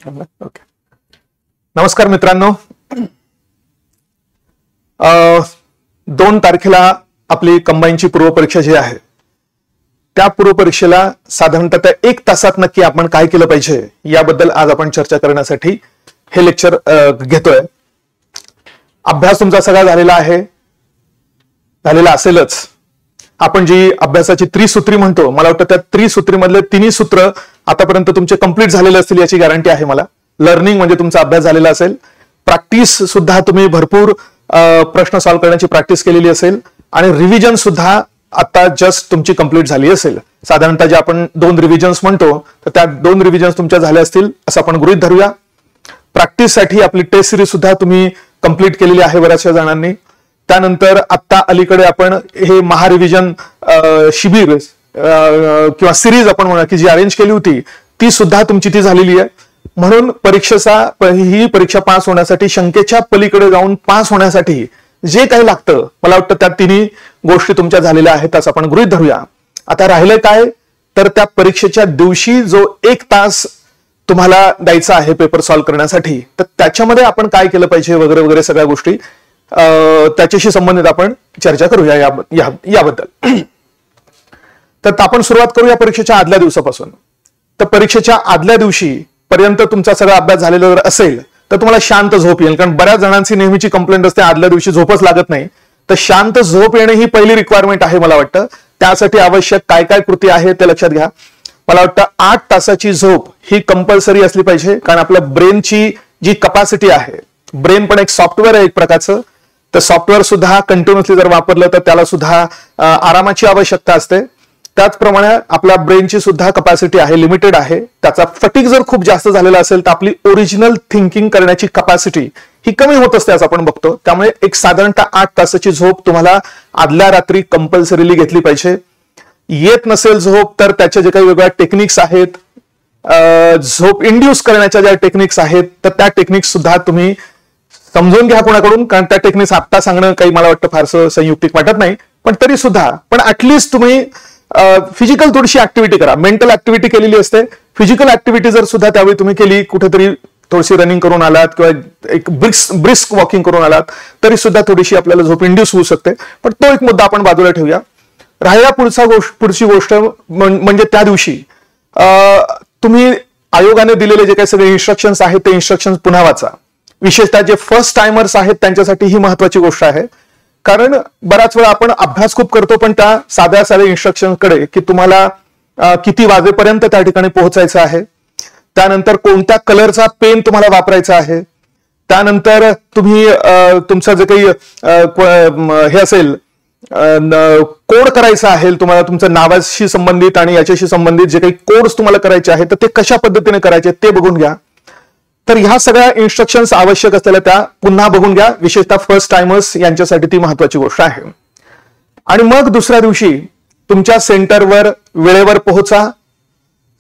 Okay. नमस्कार मित्रांनो, 2 तारखेला आपली कंबाईनची पूर्वपरीक्षा जी आहे त्या पूर्वपरीक्षेला साधारणतः 1 तासात नक्की आपण काय केलं पाहिजे याबद्दल आज आपण चर्चा करण्यासाठी हे लेक्चर घेतोय. अभ्यास तुमचा सगळा झालेला आहे, झालेला असेलच. आपण जी अभ्यासाची त्रिसूत्री म्हणतो, मला वाटतं त्या त्रिसूत्रीमधले 3 सूत्र आतापर्यंत तुमचे कंप्लीट झालेले असतील याची गॅरंटी आहे मला. लर्निंग म्हणजे तुमचा अभ्यास झालेला असेल, प्रॅक्टिस सुद्धा तुम्ही भरपूर प्रश्न सॉल्व्ह करण्याची प्रॅक्टिस केलेली असेल आणि रिव्हिजन सुद्धा आता जस्ट तुमची कंप्लीट झाली असेल. साधारणतः जे आपण 2 रिव्हिजन्स म्हणतो तर त्या 2 रिव्हिजन्स तुमच्या झाल्या असतील असं आपण गृहीत धरूया. प्रॅक्टिससाठी आपली टेस्ट सिरीज सुद्धा तुम्ही कंप्लीट केलेली आहे बऱ्याचशा जणांनी. त्यानंतर आता अलीकडे आपण हे महारिव्हिजन शिबिर किंवा सिरीज आपण म्हणा की जी अरेंज केली होती ती सुद्धा तुमची ती झालेली आहे. म्हणून ही परीक्षा पास होण्यासाठी, शंकेच्या पलीकडे जाऊन पास होण्यासाठी जे काही लागतं मला वाटतं त्या 3 गोष्टी तुमच्या झालेल्या आहेत असं आपण गृहीत धरूया. आता राहिलं काय तर त्या परीक्षेच्या दिवशी जो 1 तास तुम्हाला द्यायचा आहे पेपर सॉल्व्ह करण्यासाठी, तर त्याच्यामध्ये आपण काय केलं पाहिजे वगैरे वगैरे सगळ्या गोष्टी त्याच्याशी संबंधित आपण चर्चा करूया याबद्दल. तर आपण सुरुवात करूया परीक्षेच्या आदल्या दिवसापासून. तर परीक्षेच्या आदल्या दिवशी पर्यंत तुमचा सगळा अभ्यास झालेला जर असेल तर तुम्हाला शांत झोप येईल. कारण बऱ्याच जणांची नेहमीची कंप्लेंट असते आदल्या दिवशी झोपच लागत नाही. तर शांत झोप येणे ही पहिली रिक्वायरमेंट आहे मला वाटतं. त्यासाठी आवश्यक काय काय कृती आहे ते लक्षात घ्या. मला वाटतं 8 तासाची झोप ही कंपल्सरी असली पाहिजे. कारण आपल्या ब्रेनची जी कपॅसिटी आहे, ब्रेन पण एक सॉफ्टवेअर आहे एक प्रकारचं, तर सॉफ्टवेअर सुद्धा कंटिन्युअसली जर वापरलं तर त्याला सुद्धा आरामाची आवश्यकता असते. त्याचप्रमाणे आपल्या ब्रेनची सुद्धा कपॅसिटी आहे, लिमिटेड आहे. त्याचा फटीग जर खूप जास्त झालेला असेल तर आपली ओरिजिनल थिंकिंग करण्याची कपॅसिटी ही कमी होत असते असं आपण बघतो. त्यामुळे एक साधारणतः 8 तासाची झोप तुम्हाला आदल्या रात्री कंपल्सरीली घेतली पाहिजे. येत नसेल झोप तर त्याच्या जे काही वेगळ्या टेक्निक्स आहेत, झोप इंड्यूस करण्याच्या ज्या टेक्निक्स आहेत तर त्या टेक्निक्स सुद्धा तुम्ही समजून घ्या कोणाकडून. कारण त्या टेक्निक्स आता सांगणं काही मला वाटतं फारसं संयुक्तिक वाटत नाही, पण तरी सुद्धा ऍटलिस्ट तुम्ही फिजिकल थोडीशी ऍक्टिव्हिटी करा. मेंटल ऍक्टिव्हिटी केलेली असते, फिजिकल ऍक्टिव्हिटी जर सुद्धा त्यावेळी तुम्ही केली, कुठेतरी थोडीशी रनिंग करून आलात किंवा एक ब्रिस्क वॉकिंग करून आलात तरी सुद्धा थोडीशी आपल्याला झोप इंड्यूस होऊ शकते. पण तो एक मुद्दा आपण बाजूला ठेवूया. राहिला पुढची गोष्ट म्हणजे त्या दिवशी तुम्ही आयोगाने दिलेले जे काही सगळे इन्स्ट्रक्शन्स आहेत ते इन्स्ट्रक्शन्स पुन्हा वाचा. विशेषतः जे फर्स्ट टाइमर्स आहेत त्यांच्यासाठी ही महत्वाची गोष्ट आहे. कारण बराच वेळा आपण अभ्यास खूप करतो पण त्या साध्या इन्स्ट्रक्शन कडे की तुम्हाला किती वाजेपर्यंत त्या ठिकाणी पोहोचायचं आहे, त्यानंतर कोणत्या कलरचा पेन तुम्हाला वापरायचा आहे, त्यानंतर तुम्ही तुमचं जे काही हे असेल कोड करायचा आहे तुम्हाला, तुमचं नावाशी संबंधित आणि याच्याशी संबंधित जे काही कोड्स तुम्हाला करायचे आहेत तर ते कशा पद्धतीने करायचे ते बघून घ्या. तर ह्या सगळ्या इन्स्ट्रक्शन्स आवश्यक असलेल्या त्या पुन्हा बघून घ्या. विशेषतः फर्स्ट टाइमर्स यांच्यासाठी ती महत्वाची गोष्ट आहे. आणि मग दुसऱ्या दिवशी तुमच्या सेंटरवर वेळेवर पोहोचा.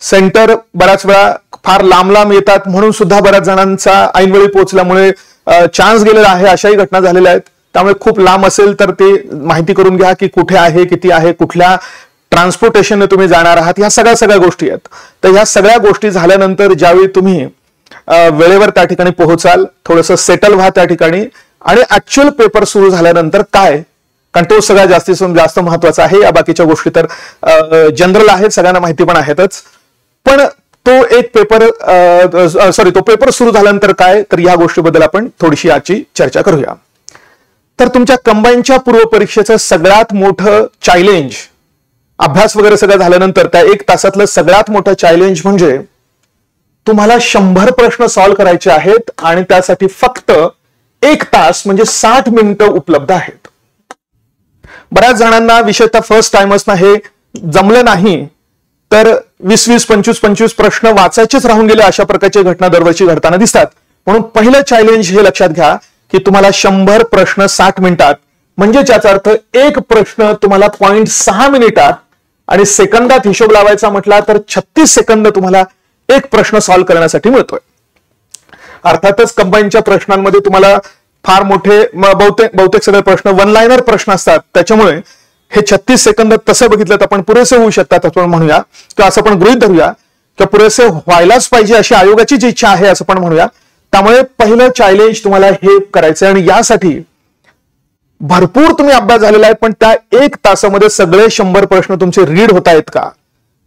सेंटर बऱ्याच वेळा फार लांब येतात म्हणून सुद्धा बऱ्याच जणांचा ऐनवेळी पोहोचल्यामुळे चान्स गेलेला आहे, अशाही घटना झालेल्या आहेत. त्यामुळे खूप लांब असेल तर ते माहिती करून घ्या की कुठे आहे, किती आहे, कुठल्या ट्रान्सपोर्टेशनने तुम्ही जाणार आहात, ह्या सगळ्या गोष्टी आहेत. तर ह्या सगळ्या गोष्टी झाल्यानंतर ज्यावेळी तुम्ही वेळेवर त्या ठिकाणी पोहोचाल, थोडंसं सेटल व्हा त्या ठिकाणी. आणि ऍक्च्युअल पेपर सुरू झाल्यानंतर काय, कारण तो सगळ्यात जास्त महत्वाचा आहे. या बाकीच्या गोष्टी तर जनरल आहेत, सगळ्यांना माहिती पण आहेतच. पण तो पेपर सुरू झाल्यानंतर काय, तर या गोष्टीबद्दल आपण थोडीशी आजची चर्चा करूया. तर तुमच्या कंबाईनच्या पूर्वपरीक्षेचं सगळ्यात मोठं चॅलेंज, अभ्यास वगैरे सगळं झाल्यानंतर त्या 1 तासातलं सगळ्यात मोठं चॅलेंज म्हणजे तुम्हाला 100 प्रश्न सॉल्व्ह करायचे आहेत आणि त्यासाठी फक्त 1 तास म्हणजे 60 मिनिटं उपलब्ध आहेत. बऱ्याच जणांना, विशेषतः फर्स्ट टाइमर्सना हे जमलं नाही तर 20-20, 25-25 प्रश्न वाचायचेच राहून गेले, अशा प्रकारच्या घटना दरवर्षी घडताना दिसतात. म्हणून पहिलं चॅलेंज हे लक्षात घ्या की तुम्हाला 100 प्रश्न 60 मिनिटात, म्हणजे त्याचा अर्थ एक प्रश्न तुम्हाला 0.6 मिनिटात आणि सेकंदात हिशोब लावायचा म्हटला तर 36 सेकंद तुम्हाला एक प्रश्न सॉल्व्ह करण्यासाठी मिळतोय. अर्थातच कंबाईनच्या प्रश्नांमध्ये तुम्हाला फार मोठे बहुतेक सगळे प्रश्न 1 लाइनर प्रश्न असतात. त्याच्यामुळे हे 36 सेकंद तसं बघितलं तर आपण पुरेसे होऊ शकतात असं म्हणूया, किंवा असं आपण गृहीत धरूया किंवा पुरेसे व्हायलाच पाहिजे अशी आयोगाची जी इच्छा आहे असं पण म्हणूया. त्यामुळे पहिलं चॅलेंज तुम्हाला हे करायचंय आणि यासाठी भरपूर तुम्ही अभ्यास झालेला आहे, पण त्या 1 तासामध्ये सगळे 100 प्रश्न तुमचे रीड होत आहेत का,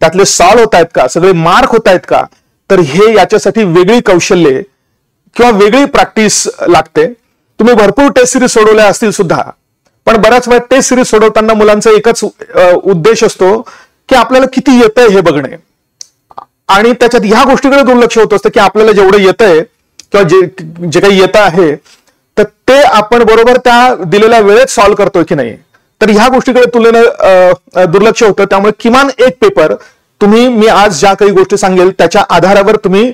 त्यातले सॉल्व्ह होत आहेत का, सगळे मार्क होत आहेत का. तर हे याच्यासाठी वेगळी कौशल्ये किंवा वेगळी प्रॅक्टिस लागते. तुम्ही भरपूर टेस्ट सिरीज सोडवल्या असतील सुद्धा, पण बऱ्याच वेळा टेस्ट सिरीज सोडवताना मुलांचा एकच उद्देश असतो की आपल्याला किती येतंय हे बघणे, आणि त्याच्यात ह्या गोष्टीकडे दुर्लक्ष होत असतं की आपल्याला जेवढं येतंय किंवा जे काही येतं आहे तर ते आपण बरोबर त्या दिलेल्या वेळेत सॉल्व्ह करतोय की नाही. तर ह्या गोष्टीकडे तुलनेनं दुर्लक्ष होतं. त्यामुळे किमान एक पेपर तुम्ही मी आज ज्या काही गोष्टी सांगेल त्याच्या आधारावर तुम्ही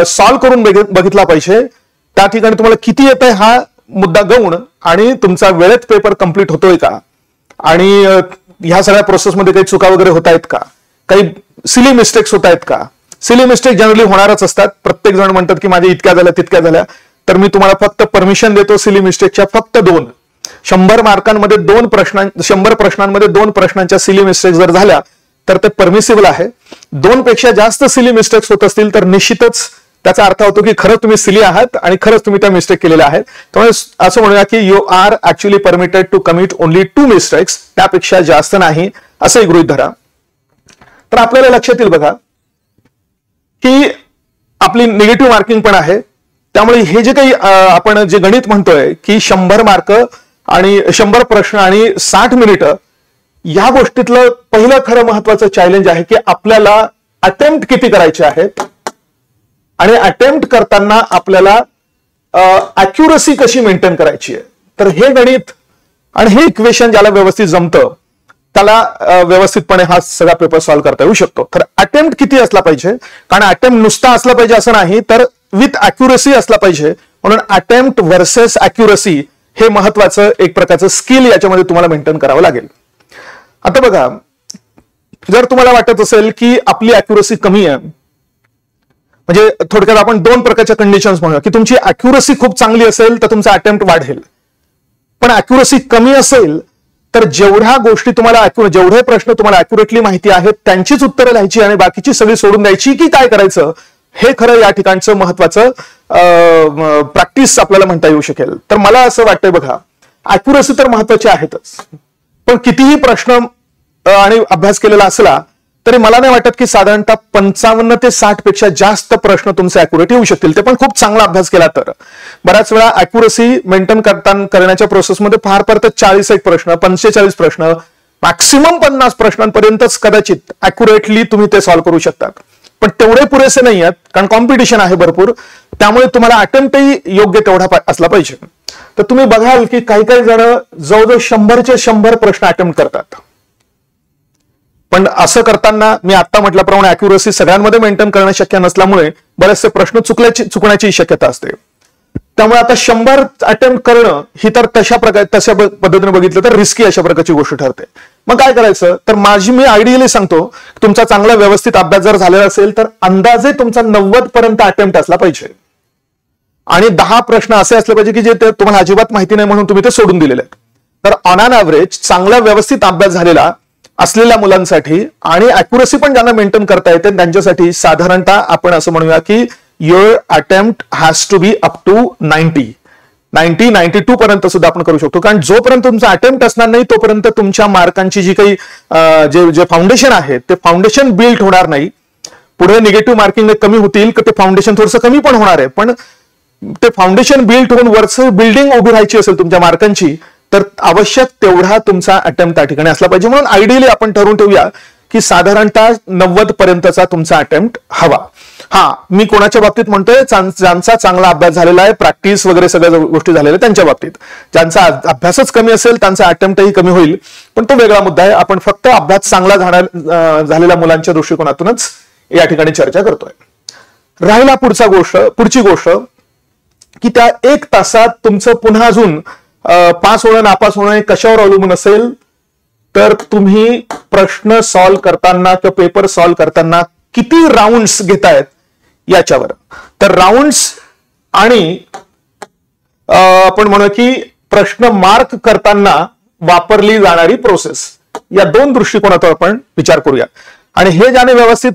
सॉल्व्ह करून बघितला पाहिजे. त्या ठिकाणी तुम्हाला किती येतंय हा मुद्दा गौण आणि तुमचा वेळेत पेपर कंप्लीट होतोय का, आणि ह्या सगळ्या प्रोसेसमध्ये काही चुका वगैरे होत आहेत का, काही सिली मिस्टेक्स होत आहेत का. सिली मिस्टेक जनरली होणारच असतात. प्रत्येक जण म्हणतात की माझ्या इतक्या झाल्या तितक्या झाल्या. तर मी तुम्हाला फक्त परमिशन देतो सिली मिस्टेकच्या फक्त 2. 100 मार्कांमध्ये 100 प्रश्नांमध्ये 2 प्रश्नांच्या सिली मिस्टेक जर झाल्या तर ते परमिसिबल आहे. 2 पेक्षा जास्त सिली मिस्टेक्स होत असतील तर निश्चितच त्याचा अर्थ होतो की खरंच तुम्ही सिली आहात आणि खरंच तुम्ही त्या मिस्टेक केलेल्या आहेत. त्यामुळे असं म्हणूया की you are actually permitted to commit only 2 mistakes, त्यापेक्षा जास्त नाही असंही गृहीत धरा. तर आपल्याला लक्षात येईल बघा की आपली निगेटिव्ह मार्किंग पण आहे. त्यामुळे हे जे काही आपण जे गणित म्हणतोय की 100 मार्क आणि 100 प्रश्न आणि 60 मिनिटं, या गोष्टीतलं पहिलं खरं महत्वाचं चॅलेंज आहे की आपल्याला अटेम्प्ट किती करायचे आहेत आणि अटेम्प्ट करताना आपल्याला अॅक्युरसी कशी मेंटेन करायची आहे. तर हे गणित आणि हे इक्वेशन ज्याला व्यवस्थित जमतं त्याला व्यवस्थितपणे हा सगळा पेपर सॉल्व्ह करता येऊ शकतो. तर अटेम्प्ट किती असला पाहिजे, कारण अटेम्प्ट नुसता असला पाहिजे असं नाही, तर विथ अॅक्युरसी असला पाहिजे. म्हणून अटेम्प्ट व्हर्सेस अॅक्युरसी हे महत्वाचं एक प्रकारचं स्किल याच्यामध्ये तुम्हाला मेंटेन करावं लागेल. आता बघा, जर तुम्हाला वाटत असेल की आपली अॅक्युरसी कमी आहे, म्हणजे थोडक्यात आपण 2 प्रकारच्या कंडिशन्स म्हणूया की तुमची अॅक्युरसी खूप चांगली असेल तर तुमचा अटेम्प्ट वाढेल, पण अॅक्युरसी कमी असेल तर जेवढ्या गोष्टी तुम्हाला जेवढे प्रश्न तुम्हाला अॅक्युरेटली माहिती आहेत त्यांचीच उत्तरं लिहायची आणि बाकीची सगळी सोडून द्यायची की काय करायचं, हे खरं या ठिकाणचं महत्वाचं प्रॅक्टिस आपल्याला म्हणता येऊ शकेल. तर मला असं वाटतंय बघा, अॅक्युरसी तर महत्वाची आहेतच, पण कितीही प्रश्न आणि अभ्यास केलेला असला तरी मला नाही वाटत की साधारणतः 55 ते 60 पेक्षा जास्त प्रश्न तुमचे अॅक्युरेट येऊ शकतील, ते पण खूप चांगला अभ्यास केला तर. बऱ्याच वेळा अॅक्युरसी मेंटेन करण्याच्या प्रोसेसमध्ये फार तर 40 प्रश्न, 45 प्रश्न, मॅक्सिमम 50 प्रश्नांपर्यंतच कदाचित अॅक्युरेटली तुम्ही ते सॉल्व्ह करू शकतात. पण तेवढे पुरेसे नाही आहेत, कारण कॉम्पिटिशन आहे भरपूर. त्यामुळे तुम्हाला अटेम्प्टही योग्य तेवढा असला पाहिजे. तर तुम्ही बघाल की काही काही जण जवळजवळ 100चे 100 प्रश्न अटेम्प्ट करतात, पण असं करताना मी आता म्हटल्याप्रमाणे अॅक्युरसी सगळ्यांमध्ये मेंटेन करणं शक्य नसल्यामुळे बरेचसे प्रश्न चुकण्याची शक्यता असते. त्यामुळे आता 100 अटेम्प्ट करणं ही तर तशा पद्धतीने बघितलं तर रिस्की अशा प्रकारची गोष्ट ठरते. मग काय करायचं, तर मी आयडियली सांगतो, तुमचा चांगला व्यवस्थित अभ्यास जर झालेला असेल तर अंदाजे तुमचा 90 पर्यंत अटेम्प्ट असला पाहिजे आणि 10 प्रश्न असे असले पाहिजे की जे तुम्हाला अजिबात माहिती नाही म्हणून तुम्ही ते सोडून दिलेले आहेत. तर ऑन अन ऍव्हरेज चांगला व्यवस्थित अभ्यास झालेला असलेल्या मुलांसाठी आणि अॅक्युरसी पण ज्यांना मेंटेन करता येते त्यांच्यासाठी साधारणतः आपण असं म्हणूया की your attempt has to be up to 92 पर्यंत सुद्धा आपण करू शकतो. कारण जोपर्यंत तुमचा अटेम्प्ट असणार नाही तोपर्यंत तुमच्या मार्कांची जी काही जे फाउंडेशन आहे ते फाउंडेशन बिल्ड होणार नाही. पुढे निगेटिव्ह मार्किंग कमी होतील की ते फाउंडेशन थोडंसं कमी पण होणार आहे, पण ते फाउंडेशन बिल्ड होऊन वरचं बिल्डिंग उभी राहायची असेल तुमच्या मार्कांची तर आवश्यक तेवढा तुमचा अटेम्प्ट त्या ठिकाणी असला पाहिजे. म्हणून आयडियली आपण ठरवून ठेवूया की साधारणतः 90 पर्यंतचा तुमचा अटेम्प्ट हवा. मी कोणाच्या बाबतीत म्हणतोय, ज्यांचा चांगला अभ्यास झालेला आहे, प्रॅक्टिस वगैरे सगळ्या गोष्टी झालेल्या त्यांच्या बाबतीत. ज्यांचा अभ्यासच कमी असेल त्यांचा अटेम्प्टही कमी होईल, पण तो वेगळा मुद्दा आहे. आपण फक्त अभ्यास चांगला झालेल्या मुलांच्या दृष्टिकोनातूनच या ठिकाणी चर्चा करतोय. राहिला पुढची गोष्ट की त्या 1 तासात तुमचं पुन्हा अजून पास होणं नापास होणं कशावर अवलंबून असेल, तर तुम्ही प्रश्न सॉल्व्ह करताना किंवा पेपर सॉल्व्ह करताना किती राऊंड्स घेतायत याच्यावर. तर राऊंड्स आणि आपण म्हणू की प्रश्न मार्क करताना वापरली जाणारी प्रोसेस, या 2 दृष्टिकोनातून आपण विचार करूया. आणि हे ज्याने व्यवस्थित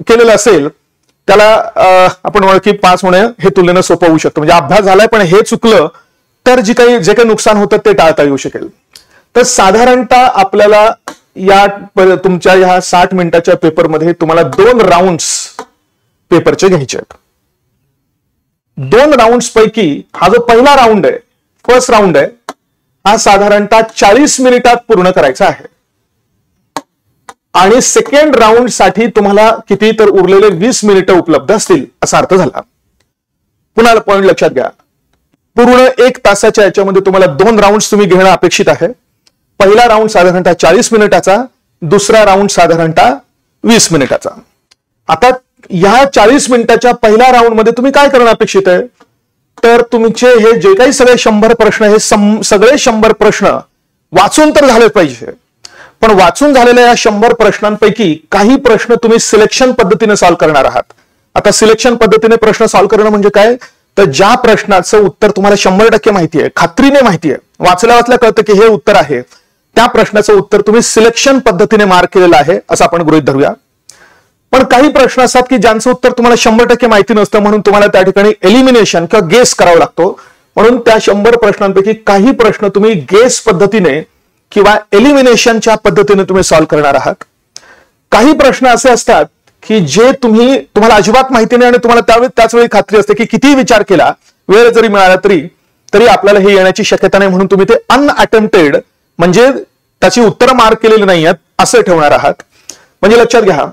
केलेलं असेल त्याला आपण म्हणू की पास होणे हे तुलनेनं सोपं होऊ शकतं. म्हणजे अभ्यास झालाय पण हे चुकलं तर जे काही नुकसान होतं ते टाळता येऊ शकेल. तर साधारणतः आपल्याला या तुमच्या ह्या 60 मिनिटाच्या पेपरमध्ये तुम्हाला 2 राऊंड्स पेपरचे घ्यायचे आहेत. 2 राऊंड्स पैकी हा जो पहिला राऊंड आहे, फर्स्ट राऊंड आहे, हा साधारणतः 40 मिनिटात पूर्ण करायचा आहे. आणि सेकंड राऊंड साठी तुम्हाला किती तर उरलेले 20 मिनिटं उपलब्ध असतील असा अर्थ झाला. पुन्हा पॉइंट लक्षात घ्या, पूर्ण 1 तासाच्या याच्यामध्ये तुम्हाला 2 राऊंड तुम्ही घेणं अपेक्षित आहे. पहिला राऊंड साधारणतः 40 मिनिटाचा, दुसरा राऊंड साधारणतः 20 मिनिटाचा. आता या 40 मिनिटाच्या पहिल्या राऊंड मध्ये तुम्ही काय करणं अपेक्षित आहे, तर तुमचे हे जे काही सगळे 100 प्रश्न, हे सगळे 100 प्रश्न वाचून तर झाले पाहिजे. पण वाचून झालेल्या या 100 प्रश्नांपैकी काही प्रश्न तुम्ही सिलेक्शन पद्धतीने सॉल्व्ह करणार आहात. आता सिलेक्शन पद्धतीने प्रश्न सॉल्व्ह करणं म्हणजे काय, तर ज्या प्रश्नाचं उत्तर तुम्हाला 100% माहिती आहे, खात्रीने माहिती आहे, वाचल्या वाचल्या कळतं की हे उत्तर आहे, त्या प्रश्नाचं उत्तर तुम्ही सिलेक्शन पद्धतीने मार्क केलेलं आहे असं आपण गृहीत धरूया. पण काही प्रश्न असतात की ज्यांचं उत्तर तुम्हाला 100% माहिती नसतं, म्हणून तुम्हाला त्या ठिकाणी एलिमिनेशन किंवा गेस करावा लागतो. म्हणून त्या 100 प्रश्नांपैकी काही प्रश्न तुम्ही गेस पद्धतीने किंवा एलिमिनेशनच्या पद्धतीने तुम्ही सॉल्व्ह करणार आहात. काही प्रश्न असे असतात की जे तुम्हाला अजिबात माहिती नाही आणि तुम्हाला त्याच वेळी खात्री असते की कितीही विचार केला, वेळ जरी मिळाला तरी आपल्याला हे येण्याची शक्यता नाही, म्हणून तुम्ही ते अनअटेम्प्टेड म्हणजे त्याची उत्तरं मार्क केलेली नाही आहेत असं ठेवणार आहात. म्हणजे लक्षात घ्या,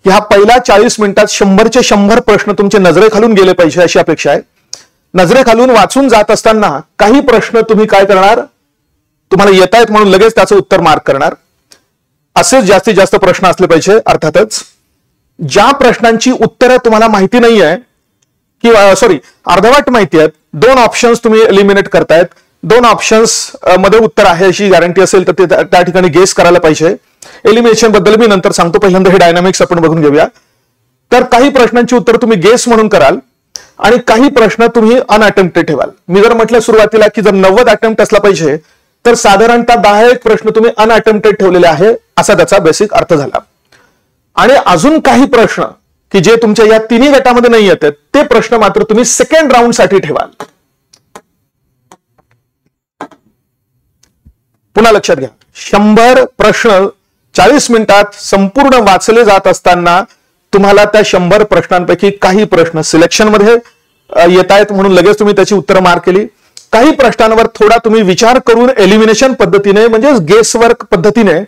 ह्या पहिल्या 40 मिनिटात 100चे 100 प्रश्न तुमचे नजरेखालून गेले पाहिजे अशी अपेक्षा आहे. नजरेखालून वाचून जात असताना काही प्रश्न तुम्ही काय करणार, तुम्हाला येत आहेत म्हणून लगेच त्याचं उत्तर मार्क करणार. असेच जास्तीत जास्त प्रश्न असले पाहिजे. अर्थातच ज्या प्रश्नांची उत्तरं तुम्हाला माहिती नाही आहे किंवा अर्धवट माहिती आहेत, 2 ऑप्शन्स तुम्ही एलिमिनेट करतायत, 2 ऑप्शन्स मध्ये उत्तर आहे अशी गॅरंटी असेल तर ते त्या ठिकाणी गेस करायला पाहिजे. एलिमिनेशन बद्दल मी नंतर सांगतो, पहिल्यांदा हे डायनामिक्स आपण बघून घेऊया. तर काही प्रश्नांची उत्तर तुम्ही गेस म्हणून कराल आणि काही प्रश्न तुम्ही अनअटेम्प्टेड ठेवाल. मी जर म्हटलं सुरुवातीला की जर 90 अटेम्प्ट असला पाहिजे तर साधारणतः 10 प्रश्न तुम्ही अनअटेम्प्टेड ठेवलेले आहे असा त्याचा बेसिक अर्थ झाला. आणि अजून काही प्रश्न की जे तुमच्या या तिन्ही गटामध्ये नाही येतात ते प्रश्न मात्र तुम्ही सेकंड राऊंड साठी ठेवाल. पुन्हा लक्षात घ्या, 100 प्रश्न 40 मिनिटात संपूर्ण वाचले जात असताना तुम्हाला त्या 100 प्रश्नांपैकी काही प्रश्न सिलेक्शन मध्ये येत आहेत म्हणून लगेच तुम्ही त्याची उत्तरं मार्क केली. काही प्रश्नांवर थोडा तुम्ही विचार करून एलिमिनेशन पद्धतीने म्हणजे गेसवर्क पद्धतीने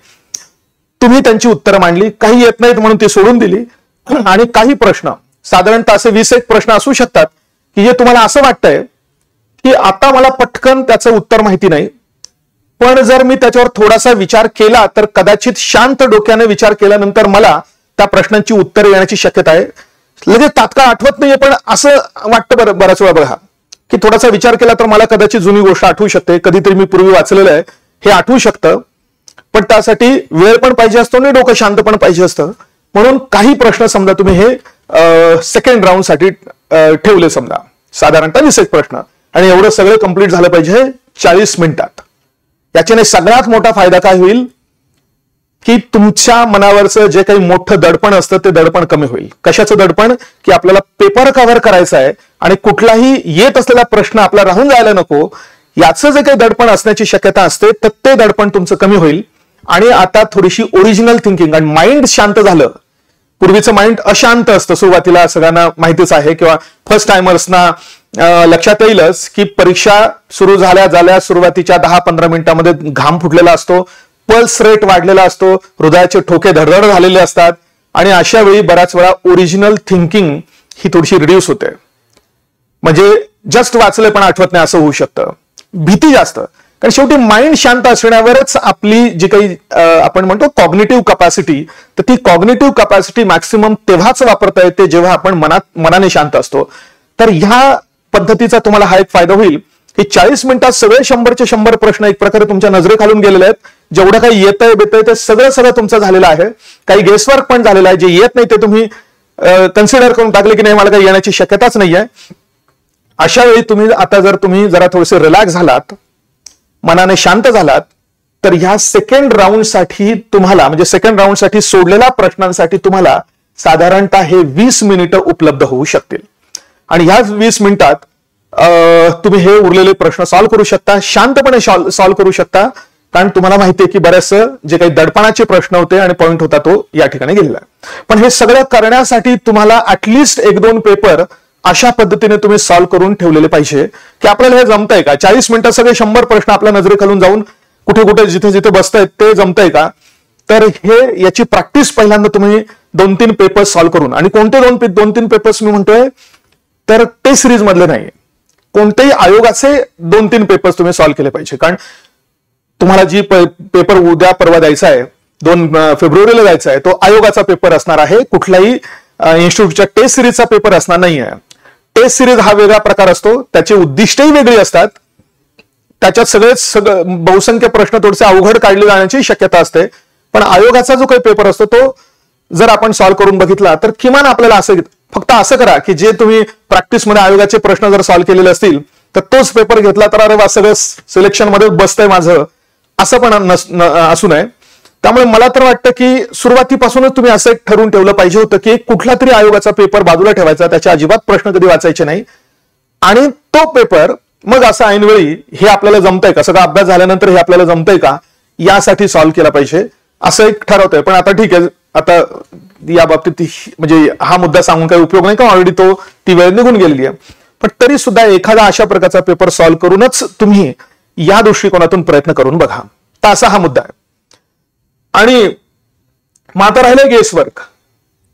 तुम्ही त्यांची उत्तरं मांडली. काही येत नाहीत म्हणून ती सोडून दिली. आणि काही प्रश्न साधारणतः असे 20 प्रश्न असू शकतात की जे तुम्हाला असं वाटतंय की आता मला पटकन त्याचं उत्तर माहिती नाही, पण जर मी त्याच्यावर थोडासा विचार केला तर कदाचित शांत डोक्याने विचार केल्यानंतर मला त्या प्रश्नांची उत्तरं येण्याची शक्यता आहे. लगेच तात्काळ आठवत नाहीये पण असं वाटतं बऱ्याच वेळा बघा की थोडासा विचार केला तर मला कदाचित जुनी गोष्ट आठवू शकते, कधीतरी मी पूर्वी वाचलेलं आहे हे आठवू शकतं. पण त्यासाठी वेळ पण पाहिजे असतो आणि डोकं शांत पण पाहिजे असतं. म्हणून काही प्रश्न समजा तुम्ही हे सेकंड राऊंड साठी ठेवले, समजा साधारणतः 20 प्रश्न, आणि एवढं सगळं कंप्लीट झालं पाहिजे 40 मिनिटात. याच्याने सगळ्यात मोठा फायदा काय होईल की तुमच्या मनावरचं जे काही मोठं दडपण असतं ते दडपण कमी होईल. कशाचं दडपण, की आपल्याला पेपर कव्हर करायचा आहे आणि कुठलाही येत असलेला प्रश्न आपला राहून जायला नको याचं जे काही दडपण असण्याची शक्यता असते तर ते दडपण तुमचं कमी होईल. आणि आता थोडीशी ओरिजिनल थिंकिंग आणि माइंड शांत झालं. पूर्वीचं माइंड अशांत असतं सुरुवातीला, सगळ्यांना माहितीच आहे, किंवा फर्स्ट टाइमर्सना लक्षात येईलच की परीक्षा सुरू झाल्या सुरुवातीच्या 10-15 मिनिटांमध्ये घाम फुटलेला असतो, पल्स रेट वाढलेला असतो, हृदयाचे ठोके धडधड झालेले असतात आणि अशा वेळी बऱ्याच वेळा ओरिजिनल थिंकिंग ही थोडीशी रिड्यूस होते. म्हणजे जस्ट वाचले पण आठवत नाही असं होऊ शकतं. भीती जास्त, कारण शेवटी माइंड शांत असण्यावरच आपली जी काही आपण म्हणतो कॉग्निटिव्ह कपॅसिटी, तर ती कॉग्निटिव्ह कपॅसिटी मॅक्सिमम तेव्हाच वापरता येते जेव्हा आपण मनाने शांत असतो. तर ह्या पद्धतीचा तुम्हाला हा एक फायदा होईल की 40 मिनिटात सगळे 100चे 100 प्रश्न एक प्रकारे तुमच्या नजरेखालून गेलेले आहेत. जेवढं काही येतंय बेतय ते सगळं तुमचं झालेलं आहे. काही गेसवर्क पण झालेलं आहे. जे येत नाही ते तुम्ही कन्सिडर करून टाकले की नाही मला काही येण्याची शक्यताच नाहीये. अशा वेळी तुम्ही आता जर तुम्ही जरा थोडेसे रिलॅक्स झालात, मनाने शांत झालात, तर ह्या सेकंड राऊंड साठी तुम्हाला म्हणजे सेकंड राऊंड साठी सोडलेल्या प्रश्नांसाठी तुम्हाला साधारणतः हे 20 मिनिटं उपलब्ध होऊ शकतील. आणि ह्या 20 मिनिटात तुम्ही हे उरलेले प्रश्न सॉल्व्ह करू शकता, शांतपणे सॉल्व्ह करू शकता, कारण तुम्हाला माहितीये की बरेच जे काही दडपणाचे प्रश्न होते आणि पॉइंट होता तो या ठिकाणी गेलेला आहे. पण हे सगळं करण्यासाठी तुम्हाला ऍटलिस्ट 1-2 पेपर अशा पद्धतीने तुम्ही सॉल्व्ह करून ठेवलेले पाहिजे की आपल्याला हे जमतंय का. 40 मिनिटात सगळे 100 प्रश्न आपल्या नजरेखालून जाऊन कुठे कुठे जिथे जिथे बसतायत ते जमतंय का. तर हे याची प्रॅक्टिस पहिल्यांदा तुम्ही 2-3 पेपर्स सॉल्व्ह करून, आणि कोणते 2-3 पेपर्स मी म्हणतोय तर टेस्ट सिरीज मधले नाही, कोणतेही आयोगाचे 2-3 पेपर्स तुम्ही सॉल्व्ह केले पाहिजे. कारण तुम्हाला जी पेपर उद्या परवा द्यायचा आहे, 2 फेब्रुवारीला द्यायचा आहे, तो आयोगाचा पेपर असणार आहे, कुठल्याही इन्स्टिट्यूटच्या टेस्ट सिरीजचा पेपर असणार नाही आहे. टेस्ट सिरीज हा वेगळा प्रकार असतो, त्याची उद्दिष्टही वेगळी असतात, त्याच्यात बहुसंख्य प्रश्न थोडेसे अवघड काढले जाण्याची शक्यता असते. पण आयोगाचा जो काही पेपर असतो तो जर आपण सॉल्व्ह करून बघितला तर किमान आपल्याला फक्त असं करा की जे तुम्ही प्रॅक्टिसमध्ये आयोगाचे प्रश्न जर सॉल्व्ह केलेले असतील तर तोच पेपर घेतला तर अरे वा सगळं सिलेक्शन मध्ये बसतंय माझं, असं पण असू नये. त्यामुळे मला तर वाटतं की सुरुवातीपासूनच तुम्ही असं एक ठरवून ठेवलं पाहिजे होतं की कुठला तरी आयोगाचा पेपर बाजूला ठेवायचा, त्याचे अजिबात प्रश्न कधी वाचायचे नाही, आणि तो पेपर मग असं ऐनवेळी हे आपल्याला जमतंय का, सगळा अभ्यास झाल्यानंतर हे आपल्याला जमतंय का यासाठी सॉल्व्ह केला पाहिजे, असं एक ठरवतंय. पण आता ठीक आहे, आता या बाबतीत म्हणजे हा मुद्दा सांगून काही उपयोग नाही का, ऑलरेडी ती वेळ निघून गेलेली आहे. पण तरी सुद्धा एखादा अशा प्रकारचा पेपर सॉल्व्ह करूनच तुम्ही या दृष्टिकोनातून प्रयत्न करून बघा. तर असा हा मुद्दा आहे. आणि मात्र राहिलं गेसवर्क.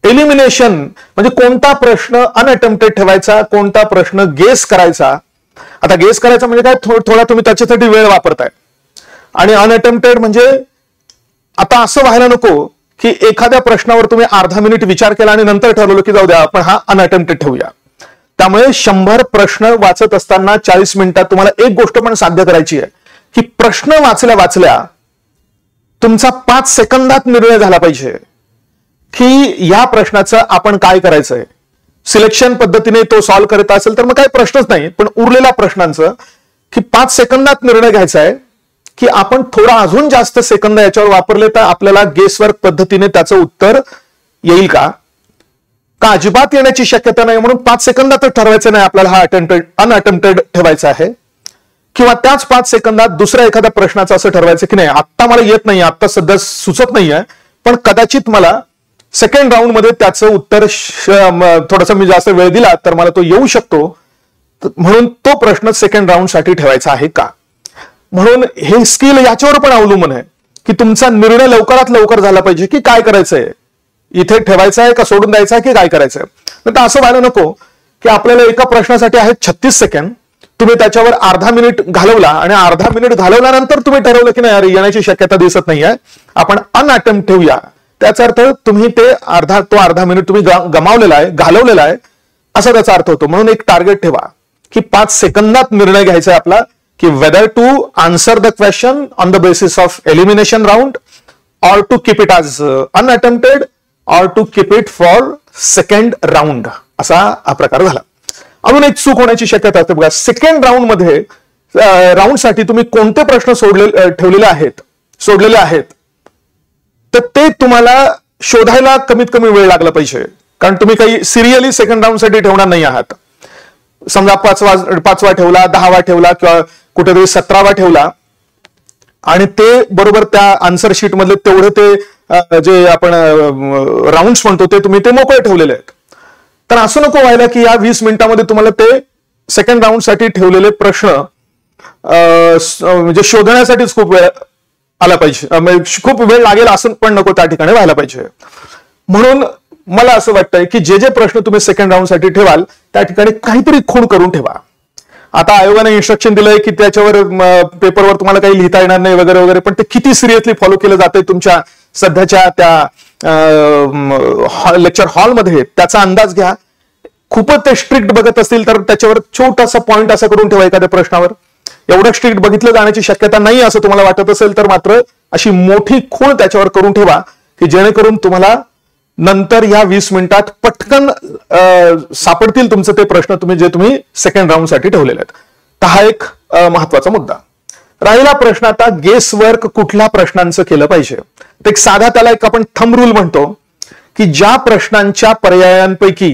एलिमिनेशन म्हणजे कोणता प्रश्न अनअटेम्प्टेड ठेवायचा, कोणता प्रश्न गेस करायचा. आता गेस करायचा म्हणजे काय, थोडा तुम्ही त्याच्यासाठी वेळ वापरताय, आणि अनअटेम्प्टेड म्हणजे आता असं व्हायला नको की एखाद्या प्रश्नावर तुम्ही अर्धा मिनिट विचार केला आणि नंतर ठरवलं की जाऊ द्या आपण हा अनअटेम्प्टेड ठेवूया. त्यामुळे 100 प्रश्न वाचत असताना 40 मिनिटात तुम्हाला एक गोष्ट पण साध्य करायची आहे की प्रश्न वाचल्या तुमचा 5 सेकंदात निर्णय झाला पाहिजे की या प्रश्नाचं आपण काय करायचंय. सिलेक्शन पद्धतीने तो सॉल्व्ह करत असेल तर मग काही प्रश्नच नाही, पण उरलेल्या प्रश्नांचं की 5 सेकंदात निर्णय घ्यायचा आहे की आपण थोडा अजून जास्त सेकंद याच्यावर वापरले तर आपल्याला गेसवर्क पद्धतीने त्याचं उत्तर येईल का अजिबात येण्याची शक्यता नाही, म्हणून 5 सेकंदातच ठरवायचं नाही आपल्याला हा अनअटेम्प्टेड ठेवायचा आहे. किंवा त्याच 5 सेकंदात दुसऱ्या एखाद्या प्रश्नाचं असं ठरवायचं की नाही आत्ता मला येत नाही, आत्ता सध्या सुचत नाहीये, पण कदाचित मला सेकंड राऊंड मध्ये त्याचं उत्तर थोडासा मी जास्त वेळ दिला तर मला तो येऊ शकतो, म्हणून तो प्रश्न सेकंड राऊंड साठी ठेवायचा आहे का. म्हणून हे स्किल याच्यावर पण अवलंबून आहे की तुमचा निर्णय लवकरात लवकर झाला पाहिजे की काय करायचंय, इथे ठेवायचं आहे का सोडून द्यायचं आहे की काय करायचंय. तर असं व्हायला नको की आपल्याला एका प्रश्नासाठी आहेत 36 सेकंद, तुम्ही त्याच्यावर अर्धा मिनिट घालवला आणि अर्धा मिनिट घालवल्यानंतर तुम्ही ठरवलं की नाही अरे येण्याची शक्यता दिसत नाहीये, आपण अनअटेम्प्ट ठेवूया. त्याचा अर्थ तुम्ही तो अर्धा मिनिट तुम्ही गमावलेला आहे, घालवलेला आहे, असा त्याचा अर्थ होतो. म्हणून एक टार्गेट ठेवा की 5 सेकंदात निर्णय घ्यायचा आहे आपला की whether to answer the question on the basis of elimination round or to keep it as unattempted or to keep it for second round. असा हा प्रकार झाला. अजून एक चूक होण्याची शक्यता असते बघा. सेकंड राऊंड मध्ये राऊंडसाठी तुम्ही कोणते प्रश्न सोडलेले आहेत तर ते तुम्हाला शोधायला कमीत कमी वेळ लागला पाहिजे, कारण तुम्ही काही सिरियली सेकंड राऊंड साठी ठेवणार नाही आहात. समजा 5वा ठेवला, 10वा ठेवला किंवा कुठेतरी 17वा ठेवला आणि ते बरोबर त्या आन्सर शीट मधले तेवढे ते जे आपण राऊंड्स म्हणतो ते तुम्ही ते मोकळे ठेवलेले आहेत. तर असं नको व्हायला की या 20 मिनिटांमध्ये तुम्हाला ते सेकंड राऊंड साठी ठेवलेले प्रश्न म्हणजे शोधण्यासाठीच खूप वेळ आला पाहिजे, खूप वेळ लागेल असं पण नको त्या ठिकाणी व्हायला पाहिजे. म्हणून मला असं वाटतंय की जे प्रश्न तुम्ही सेकंड राऊंड साठी ठेवाल त्या ठिकाणी काहीतरी खूण करून ठेवा. आता आयोगाने इन्स्ट्रक्शन दिलंय की त्याच्यावर पेपरवर तुम्हाला काही लिहिता येणार नाही वगैरे वगैरे, पण ते किती सिरियसली फॉलो केलं जाते तुमच्या सध्याच्या त्या लेक्चर हॉलमध्ये त्याचा अंदाज घ्या. खूपच ते स्ट्रिक्ट बघत असतील तर त्याच्यावर छोटासा पॉइंट असा करून ठेवा एखाद्या प्रश्नावर. एवढं स्ट्रिक्ट बघितलं जाण्याची शक्यता नाही असं तुम्हाला वाटत असेल तर मात्र अशी मोठी खूण त्याच्यावर करून ठेवा की जेणेकरून तुम्हाला नंतर या 20 मिनिटात पटकन सापडतील तुमचे ते प्रश्न तुम्ही सेकंड राऊंड साठी ठेवलेले आहेत. तर हा एक महत्वाचा मुद्दा राहिला. प्रश्न आता गेस वर्क कुठल्या प्रश्नांचं केलं पाहिजे. एक साधा त्याला एक आपण थंब रूल म्हणतो की ज्या प्रश्नांच्या पर्यायांपैकी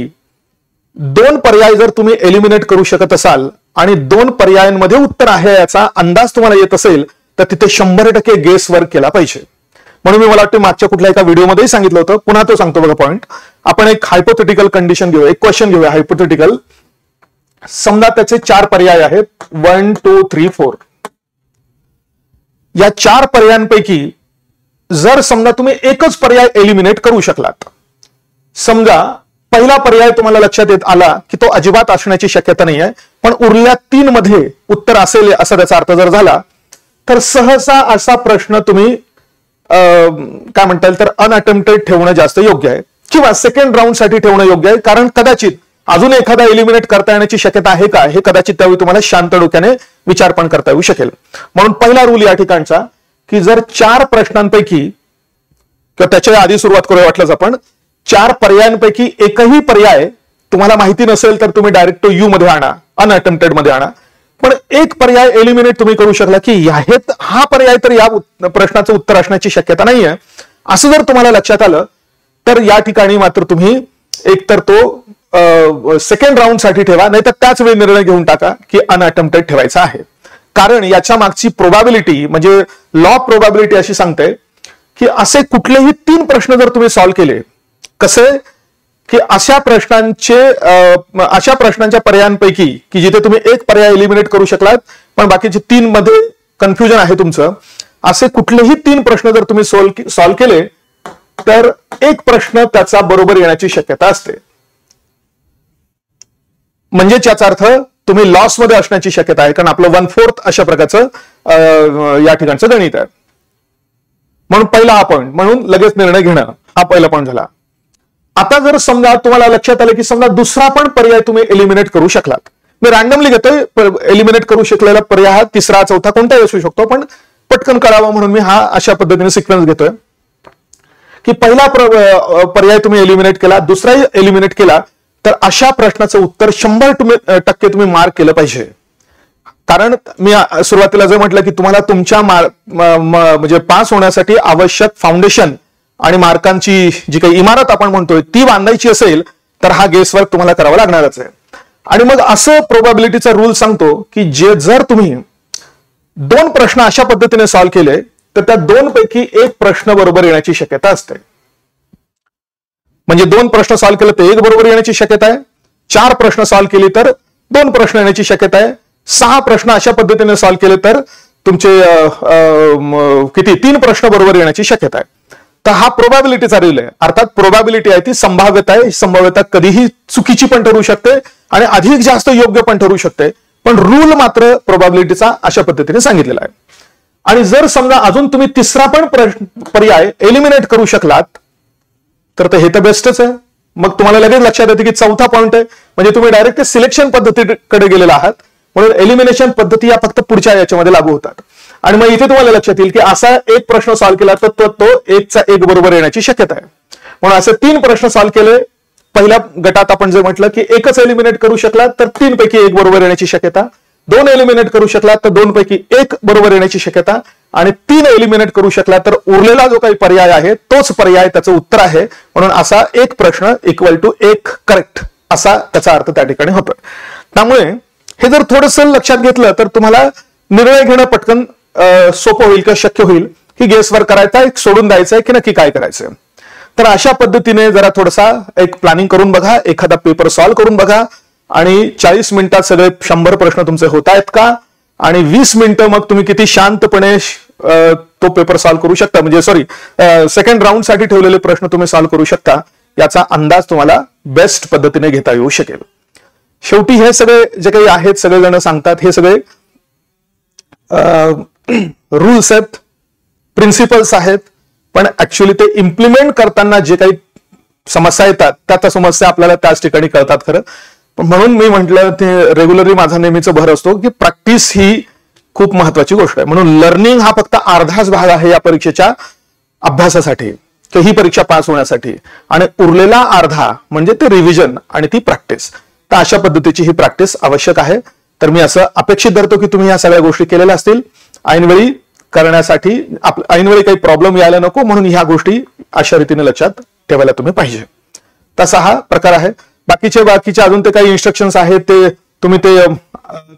2 पर्याय जर तुम्ही एलिमिनेट करू शकत असाल आणि 2 पर्यायांमध्ये उत्तर आहे याचा अंदाज तुम्हाला येत असेल तर तिथे 100% गेस वर्क केला पाहिजे. म्हणून मी मला वाटतं मागच्या कुठल्या एका व्हिडिओमध्ये सांगितलं होतं, पुन्हा तो सांगतो बघा पॉइंट. आपण एक हायपोथेटिकल कंडिशन घेऊया, एक क्वेश्चन घेऊया हायपोथेटिकल. समजा त्याचे 4 पर्याय आहेत, 1 2 3 4. या 4 पर्यायांपैकी जर समजा तुम्ही एकच पर्याय एलिमिनेट करू शकलात, समजा पहिला पर्याय तुम्हाला लक्षात येत आला की तो अजिबात असण्याची शक्यता नाही आहे, पण उरल्या 3 मध्ये उत्तर असेल असा त्याचा अर्थ जर झाला, तर सहसा असा प्रश्न तुम्ही काय म्हणता येईल तर अनअटेम्प्टेड ठेवणं जास्त योग्य आहे, किंवा सेकंड राऊंड साठी ठेवणं योग्य आहे. कारण कदाचित अजून एखादा एलिमिनेट करता येण्याची शक्यता आहे का, हे कदाचित त्यावेळी तुम्हाला शांत डोक्याने विचार पण करता येऊ शकेल. म्हणून पहिला रूल या ठिकाणचा की जर 4 प्रश्नांपैकी, किंवा त्याच्या आधी सुरुवात करूया वाटलंच आपण, 4 पर्यायांपैकी एकही पर्याय तुम्हाला माहिती नसेल तर तुम्ही डायरेक्ट तो यू मध्ये आणा, अनअटेम्प्टेड मध्ये आणा. पण एक पर्याय एलिमिनेट तुम्ही करू शकला की हा पर्याय तर या प्रश्नाचं उत्तर असण्याची शक्यता नाहीये, असं जर तुम्हाला लक्षात आलं तर या ठिकाणी मात्र तुम्ही एकतर तो सेकंड राऊंड साठी ठेवा, नाहीतर त्याच वेळी निर्णय घेऊन टाका की अनअटेम्प्टेड ठेवायचा आहे. कारण याच्या मागची प्रोबॅबिलिटी म्हणजे लॉ ऑफ प्रोबॅबिलिटी अशी सांगते की असे कुठलेही 3 प्रश्न जर तुम्ही सॉल्व्ह केले, कसे की अशा प्रश्नांच्या पर्यायांपैकी की जिथे तुम्ही एक पर्याय एलिमिनेट करू शकलात पण बाकीचे 3 मध्ये कन्फ्युजन आहे तुमचं, असे कुठलेही 3 प्रश्न जर तुम्ही सॉल्व्ह केले तर एक प्रश्न त्याचा बरोबर येण्याची शक्यता असते. म्हणजे याचा अर्थ तुम्ही लॉस मध्ये असण्याची शक्यता आहे, कारण आपलं 1/4 अशा प्रकारचं या ठिकाणचं गणित आहे. म्हणून पहिला हा पॉईंट, म्हणून लगेच निर्णय घेणं हा पहिला पॉईंट झाला. आता जर समजा तुम्हाला लक्षात आलं की समजा दुसरा पण पर्याय तुम्ही एलिमिनेट करू शकलात, मी रॅन्डमली घेतोय, एलिमिनेट करू शकलेला पर्याय हा तिसरा चौथा कोणताही असू शकतो, पण पटकन करावा म्हणून मी हा अशा पद्धतीने सिक्वेन्स घेतोय की पहिला पर्याय तुम्ही एलिमिनेट केला, दुसराही एलिमिनेट केला, तर अशा प्रश्नाचं उत्तर 100% तुम्ही मार्क केलं पाहिजे. कारण मी सुरुवातीला जे म्हटलं की तुम्हाला तुमच्या म्हणजे पास होण्यासाठी आवश्यक फाउंडेशन आणि मार्कांची जी काही इमारत आपण म्हणतोय ती बांधायची असेल तर हा गेसवर्क तुम्हाला करावा लागणारच आहे. आणि मग असं प्रोबॅबिलिटीचा रूल सांगतो की जर तुम्ही 2 प्रश्न अशा पद्धतीने सॉल्व्ह केले तर त्या 2 पैकी एक प्रश्न बरोबर येण्याची शक्यता असते. म्हणजे 2 प्रश्न सॉल्व्ह केले तर 1 बरोबर येण्याची शक्यता आहे, 4 प्रश्न सॉल्व्ह केले तर 2 प्रश्न येण्याची शक्यता आहे, 6 प्रश्न अशा पद्धतीने सॉल्व्ह केले तर तुमचे किती 3 प्रश्न बरोबर येण्याची शक्यता आहे. तर हा प्रोबॅबिलिटीचा रूल आहे. अर्थात प्रोबॅबिलिटी आहे ती संभाव्यता आहे, संभाव्यता कधीही चुकीची पण ठरू शकते आणि अधिक जास्त योग्य पण ठरू शकते, पण रूल मात्र प्रोबॅबिलिटीचा अशा पद्धतीने सांगितलेला आहे. आणि जर समजा अजून तुम्ही तिसरा पण पर्याय एलिमिनेट करू शकलात तर हे तर बेस्टच आहे. मग तुम्हाला लगेच लक्षात येते की चौथा पॉईंट आहे, म्हणजे तुम्ही डायरेक्ट सिलेक्शन पद्धतीकडे गेलेला आहात, म्हणून एलिमिनेशन पद्धती या फक्त पुढच्या याच्यामध्ये लागू होतात. आणि मग इथे तुम्हाला लक्षात येईल की असा एक प्रश्न सॉल्व्ह केला तर तो 1चा 1 बरोबर येण्याची शक्यता आहे. म्हणून असे 3 प्रश्न सॉल्व्ह केले, पहिल्या गटात आपण जे म्हटलं की एकच एलिमिनेट करू शकलात तर 3 पैकी 1 बरोबर येण्याची शक्यता, 2 एलिमिनेट करू शकलात तर 2 पैकी 1 बरोबर येण्याची शक्यता, आणि 3 एलिमिनेट करू शकला तर उरलेला जो काही पर्याय आहे तोच पर्याय त्याचं उत्तर आहे. म्हणून असा एक प्रश्न इक्वल टू 1 करेक्ट असा त्याचा अर्थ त्या ठिकाणी होतो. त्यामुळे हे जर थोडंसं लक्षात घेतलं तर तुम्हाला निर्णय घेणं पटकन सोपं होईल किंवा शक्य होईल की गेसवर करायचा आहे, सोडून द्यायचंय की नक्की काय करायचंय. तर अशा पद्धतीने जरा थोडासा एक प्लॅनिंग करून बघा, एखादा पेपर सॉल्व्ह करून बघा आणि 40 मिनिटात सगळे 100 प्रश्न तुमचे होत आहेत का, आणि 20 मिनिटं मग तुम्ही किती शांतपणे तो पेपर सॉल्व्ह करू शकता, म्हणजे सेकंड राऊंड साठी ठेवलेले प्रश्न तुम्ही सॉल्व्ह करू शकता, याचा अंदाज तुम्हाला बेस्ट पद्धतीने घेता येऊ शकेल. शेवटी हे सगळे जे काही आहेत सगळेजण सांगतात हे सगळे रूल्स आहेत, प्रिन्सिपल्स आहेत, पण ऍक्च्युअली ते इम्प्लिमेंट करताना जे काही समस्या येतात त्या समस्या आपल्याला त्याच ठिकाणी कळतात खरं. म्हणून मी म्हटलं ते रेग्युलरली माझा नेहमीचा भर असतो की प्रॅक्टिस ही खूप महत्वाची गोष्ट आहे. म्हणून लर्निंग हा फक्त अर्धाच भाग आहे या परीक्षेच्या अभ्यासासाठी किंवा ही परीक्षा पास होण्यासाठी, आणि उरलेला अर्धा म्हणजे ते रिव्हिजन आणि ती प्रॅक्टिस. तर अशा पद्धतीची ही प्रॅक्टिस आवश्यक आहे. तर मी असं अपेक्षित धरतो की तुम्ही या सगळ्या गोष्टी केलेल्या असतील. ऐनवेळी करण्यासाठी ऐनवेळी काही प्रॉब्लेम यायला नको म्हणून ह्या गोष्टी अशा रीतीने लक्षात ठेवायला तुम्ही पाहिजे. तसा हा प्रकार आहे. बाकीचे अजून ते काही इन्स्ट्रक्शन्स आहेत ते तुम्ही ते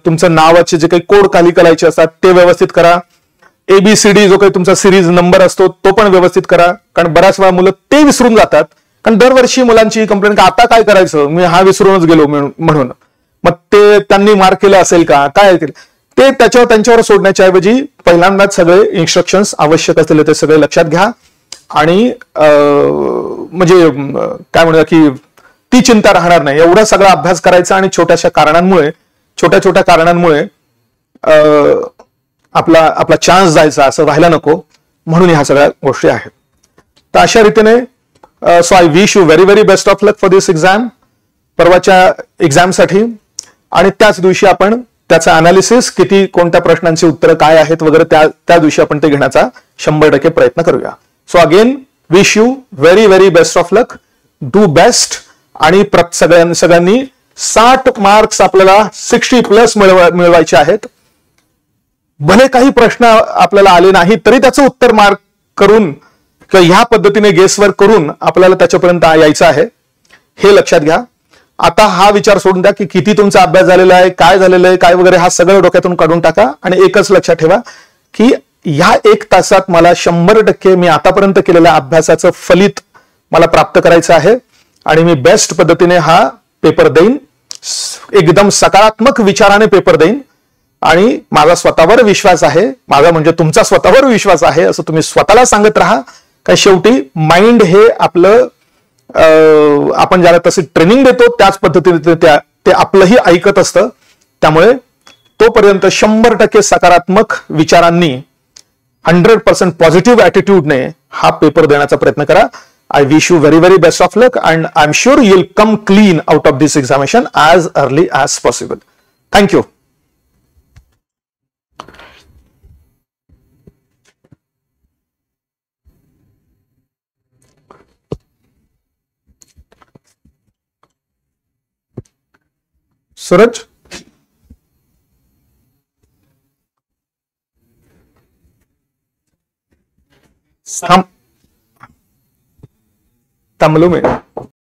तुमचं नावाचे जे काही कोड खाली करायचे असतात ते व्यवस्थित करा. ABCD जो काही तुमचा सिरीज नंबर असतो तो पण व्यवस्थित करा, कारण बऱ्याच वेळा मुलं ते विसरून जातात. कारण दरवर्षी मुलांची कंप्लेंट का आता काय करायचं, मी हा विसरूनच गेलो म्हणून. मग ते त्यांनी मार्क केलं असेल का काय ते त्यांच्यावर सोडण्याच्या ऐवजी पहिल्यांदाच सगळे इन्स्ट्रक्शन्स आवश्यक असलेले ते सगळे लक्षात घ्या आणि म्हणजे काय म्हणूया की ती चिंता राहणार नाही. एवढा सगळा अभ्यास करायचा आणि छोट्या छोट्या कारणांमुळे आपला चान्स जायचा असं व्हायला नको, म्हणून ह्या सगळ्या गोष्टी आहेत. तर अशा रीतीने so I wish you very very best of luck for this exam, परवाच्या एक्झामसाठी. आणि त्याच दिवशी आपण त्याचा अनालिसिस किती कोणत्या प्रश्नांची उत्तरं काय आहेत वगैरे त्या दिवशी आपण ते घेण्याचा 100% प्रयत्न करूया. So again wish you very very best of luck, do best. आणि सगळ्यांनी 60 मार्क्स आपल्याला 60+ मिळवायचे आहेत. भले काही प्रश्न आपल्याला आले नाही तरी त्याचं उत्तर मार्क करून किंवा ह्या पद्धतीने गेसवर करून आपल्याला त्याच्यापर्यंत यायचं आहे, हे लक्षात घ्या. आता हा विचार सोडून द्या की किती तुमचा अभ्यास झालेला आहे, काय झालेलं आहे, काय वगैरे, हा सगळं डोक्यातून काढून टाका आणि एकच लक्षात ठेवा की ह्या 1 तासात मला 100% मी आतापर्यंत केलेल्या अभ्यासाचं फलित मला प्राप्त करायचं आहे आणि मी बेस्ट पद्धतीने हा पेपर देईन, एकदम सकारात्मक विचाराने पेपर देईन. आणि माझा स्वतःवर विश्वास आहे, माझा म्हणजे तुमचा स्वतःवर विश्वास आहे असं तुम्ही स्वतःला सांगत राहा. काय शेवटी माइंड हे आपलं आपण ज्याला तशी ट्रेनिंग देतो त्याच पद्धतीने ते आपलंही ऐकत असतं. त्यामुळे तोपर्यंत 100% सकारात्मक विचारांनी 100% पॉझिटिव्ह ॲटिट्यूडने हा पेपर देण्याचा प्रयत्न करा. I wish you very very best of luck and I'm sure you'll come clean out of this examination as early as possible. Thank you. Suraj? थांबलो मी.